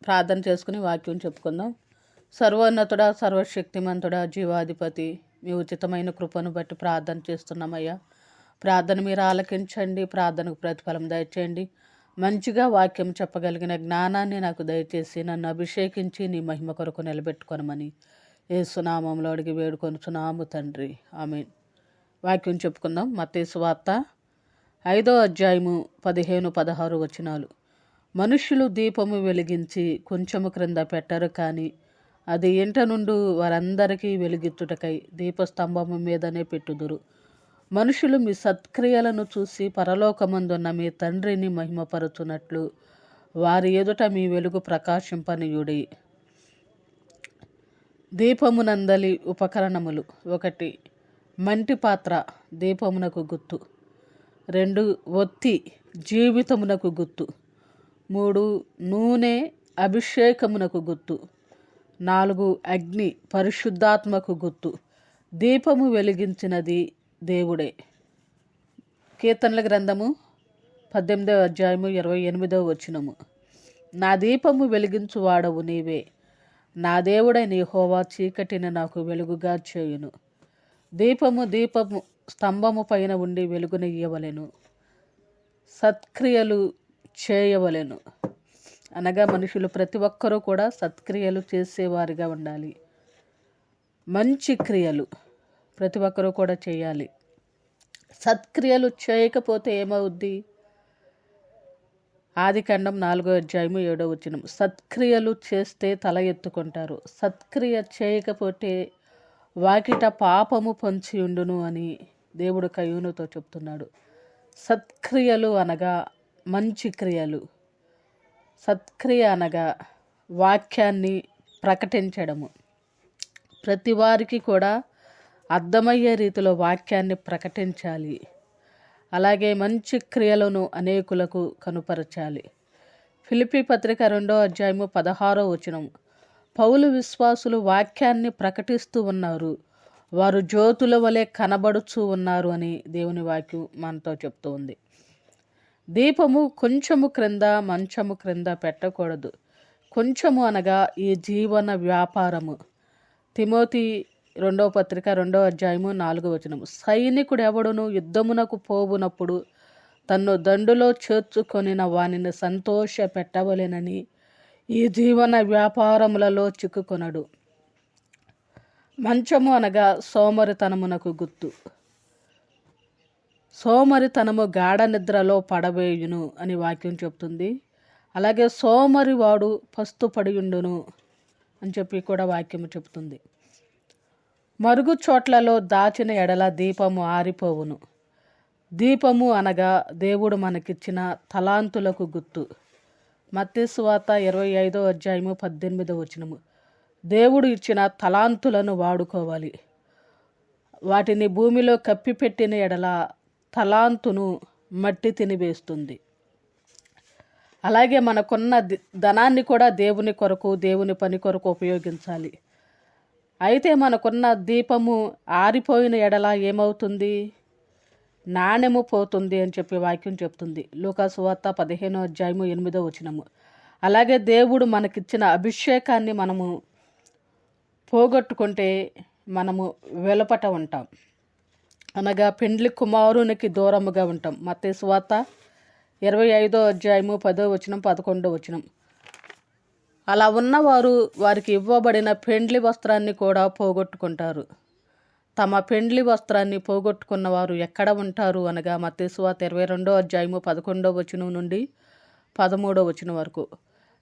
ప్రార్థన చేసుకుని వాక్యం చెప్పుకుందాం. సర్వోన్నతుడా, సర్వశక్తిమంతుడా, జీవాధిపతి, మీ ఉచితమైన కృపను బట్టి ప్రార్థన చేస్తున్నామయ్యా. ప్రార్థన మీరు ఆలకించండి, ప్రార్థనకు ప్రతిఫలం దయచేయండి. మంచిగా వాక్యం చెప్పగలిగిన జ్ఞానాన్ని నాకు దయచేసి నన్ను అభిషేకించి నీ మహిమ కొరకు నిలబెట్టుకొనమని యేసునామంలో అడిగి వేడుకొనుచున్నాము తండ్రి, ఆమేన్. వాక్యం చెప్పుకుందాం. మత్తయి సువార్త 5వ అధ్యాయము 15-16 వచనాలు. మనుష్యులు దీపము వెలిగించి కొంచెము క్రింద పెట్టరు, కానీ అది ఇంట నుండి వారందరికీ వెలిగిచ్చుటకై దీపస్తంభము మీదనే పెట్టుదురు. మనుషులు మీ సత్క్రియలను చూసి పరలోకమందున్న మీ తండ్రిని మహిమపరచునట్లు వారి ఎదుట మీ వెలుగు ప్రకాశింపనీయుడి. దీపమునందలి ఉపకరణములు: 1 మంటి పాత్ర, దీపమునకు గుర్తు. 2 ఒత్తి, జీవితమునకు గుర్తు. 3 నూనె, అభిషేకమునకు గుర్తు. 4 అగ్ని, పరిశుద్ధాత్మకు గుర్తు. దీపము వెలిగించినది దేవుడే. కీర్తనల గ్రంథము 18వ అధ్యాయము 28వ వచనము. నా దీపము వెలిగించువాడవు నీవే, నా దేవుడైన యెహోవా చీకటిని నాకు వెలుగుగా చేయును. దీపము స్తంభము పైన ఉండి వెలుగునియ్యవలెను, సత్క్రియలు చేయవలెను. అనగా మనుషులు ప్రతి ఒక్కరూ కూడా సత్క్రియలు చేసేవారిగా ఉండాలి. మంచి క్రియలు ప్రతి ఒక్కరూ కూడా చేయాలి. సత్క్రియలు చేయకపోతే ఏమవుద్ది? ఆదికాండం 4వ అధ్యాయము 7వ వచనం. సత్క్రియలు చేస్తే తల ఎత్తుకుంటారు, సత్క్రియ చేయకపోతే వాకిట పాపము పొంచి ఉండును అని దేవుడు కయ్యూనుతో చెప్తున్నాడు. సత్క్రియలు అనగా మంచి క్రియలు. సత్క్రియ అనగా వాక్యాన్ని ప్రకటించడము. ప్రతి వారికి కూడా అర్థమయ్యే రీతిలో వాక్యాన్ని ప్రకటించాలి. అలాగే మంచి క్రియలను అనేకులకు కనుపరచాలి. ఫిలిప్పీ పత్రిక 2వ అధ్యాయము 16వ వచనం. పౌలు విశ్వాసులు వాక్యాన్ని ప్రకటిస్తూ ఉన్నారు, వారు జ్యోతుల వలె కనబడుచూ ఉన్నారు అని దేవుని వాక్యం మనతో చెప్తూ ఉంది. దీపము కొంచెము క్రింద, మంచము క్రింద పెట్టకూడదు. కొంచెము అనగా ఈ జీవన వ్యాపారము. తిమోతి 2వ పత్రిక 2వ అధ్యాయము 4వ వచనం. సైనికుడు ఎవడును యుద్ధమునకు పోవునప్పుడు తన్ను దండులో చేర్చుకొనిన వానిని సంతోష పెట్టవలెనని ఈ జీవన వ్యాపారములలో చిక్కుకొనడు. మంచము అనగా సోమరితనమునకు గుర్తు. సోమరితనము గాఢ నిద్రలో పడవేయును అని వాక్యం చెప్తుంది. అలాగే సోమరివాడు పస్తుపడియుండును అని చెప్పి కూడా వాక్యము చెప్తుంది. మరుగు చోట్లలో దాచిన ఎడల దీపము ఆరిపోవును. దీపము అనగా దేవుడు మనకిచ్చిన తలాంతులకు గుర్తు. మత్తయి సువార్త 25వ అధ్యాయము 18వ వచనము. దేవుడు ఇచ్చిన తలాంతులను వాడుకోవాలి. వాటిని భూమిలో కప్పిపెట్టిన ఎడల తలాంతును మట్టి తినివేస్తుంది. అలాగే మనకున్న ధనాన్ని కూడా దేవుని కొరకు, దేవుని పని కొరకు ఉపయోగించాలి. అయితే మనకున్న దీపము ఆరిపోయిన ఎడల ఏమవుతుంది? నాణెము పోతుంది అని చెప్పి వాక్యం చెప్తుంది. లూకా సువార్త 15వ అధ్యాయము 8వ వచనము. అలాగే దేవుడు మనకిచ్చిన అభిషేకాన్ని మనము పోగొట్టుకుంటే మనము వెలుపట ఉంటాం, అనగా పెండ్లి కుమారునికి దూరముగా ఉంటాం. మత్తయి సువార్త 25వ అధ్యాయము 10వ వచనం, 11వ వచనం. అలా ఉన్నవారు వారికి ఇవ్వబడిన పెండ్లి వస్త్రాన్ని కూడా పోగొట్టుకుంటారు. తమ పెండ్లి వస్త్రాన్ని పోగొట్టుకున్నవారు ఎక్కడ ఉంటారు అనగా మత్తయి సువార్త 22వ అధ్యాయము 11వ వచనం నుండి 13వ వచనం వరకు.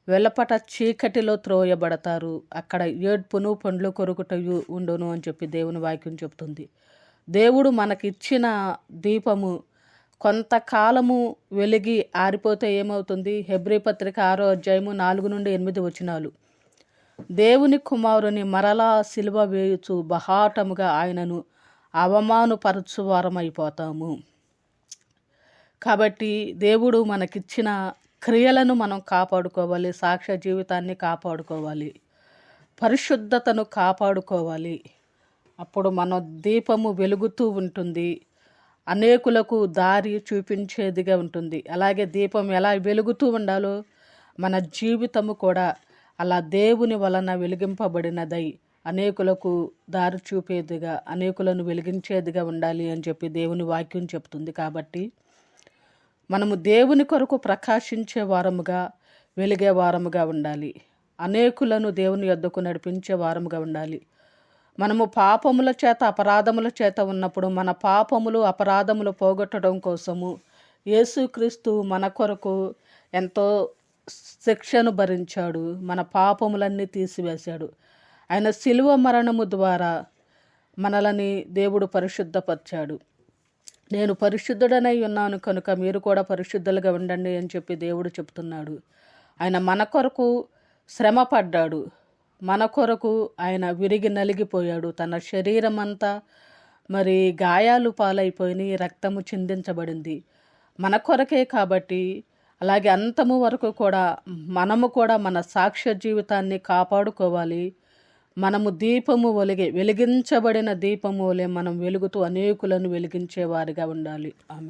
వెలపట చీకటిలో త్రోయబడతారు, అక్కడ ఏడ్పును పండ్లు కొరుకుటయు ఉండును అని చెప్పి దేవుని వాక్యం చెప్తుంది. దేవుడు మనకిచ్చిన దీపము కొంతకాలము వెలిగి ఆరిపోతే ఏమవుతుంది? హెబ్రీ పత్రిక 6వ అధ్యాయము 4-8 వచనాలు. దేవుని కుమారుని మరలా సిలువ వేయుచు బహాటముగా ఆయనను అవమానపరచువారమైపోతాము. కాబట్టి దేవుడు మనకిచ్చిన క్రియలను మనం కాపాడుకోవాలి, సాక్ష్య జీవితాన్ని కాపాడుకోవాలి, పరిశుద్ధతను కాపాడుకోవాలి. అప్పుడు మన దీపము వెలుగుతూ ఉంటుంది, అనేకులకు దారి చూపించేదిగా ఉంటుంది. అలాగే దీపం ఎలా వెలుగుతూ ఉండాలో మన జీవితము కూడా అలా దేవుని వలన వెలిగింపబడినదై అనేకులకు దారి చూపేదిగా, అనేకులను వెలిగించేదిగా ఉండాలి అని చెప్పి దేవుని వాక్యం చెప్తుంది. కాబట్టి మనము దేవుని కొరకు ప్రకాశించే వారముగా, వెలిగే వారముగా ఉండాలి. అనేకులను దేవుని యొద్దకు నడిపించే వారముగా ఉండాలి. మనము పాపముల చేత, అపరాధముల చేత ఉన్నప్పుడు మన పాపములు, అపరాధములు పోగొట్టడం కోసము యేసుక్రీస్తు మన కొరకు ఎంతో శిక్షను భరించాడు. మన పాపములన్నీ తీసివేశాడు. ఆయన శిలువ మరణము ద్వారా మనలని దేవుడు పరిశుద్ధపరిచాడు. నేను పరిశుద్ధుడనై ఉన్నాను కనుక మీరు కూడా పరిశుద్ధులుగా ఉండండి అని చెప్పి దేవుడు చెప్తున్నాడు. ఆయన మన కొరకు శ్రమ పడ్డాడు. మన కొరకు ఆయన విరిగి నలిగిపోయాడు. తన శరీరం అంతా మరి గాయాలు పాలైపోయి రక్తము చిందించబడింది మన కొరకే. కాబట్టి అలాగే అంతము వరకు కూడా మనము కూడా మన సాక్ష్య జీవితాన్ని కాపాడుకోవాలి. మనము దీపము వెలిగించబడిన దీపము వలె మనం వెలుగుతూ అనేకులను వెలిగించే వారిగా ఉండాలి. ఆమె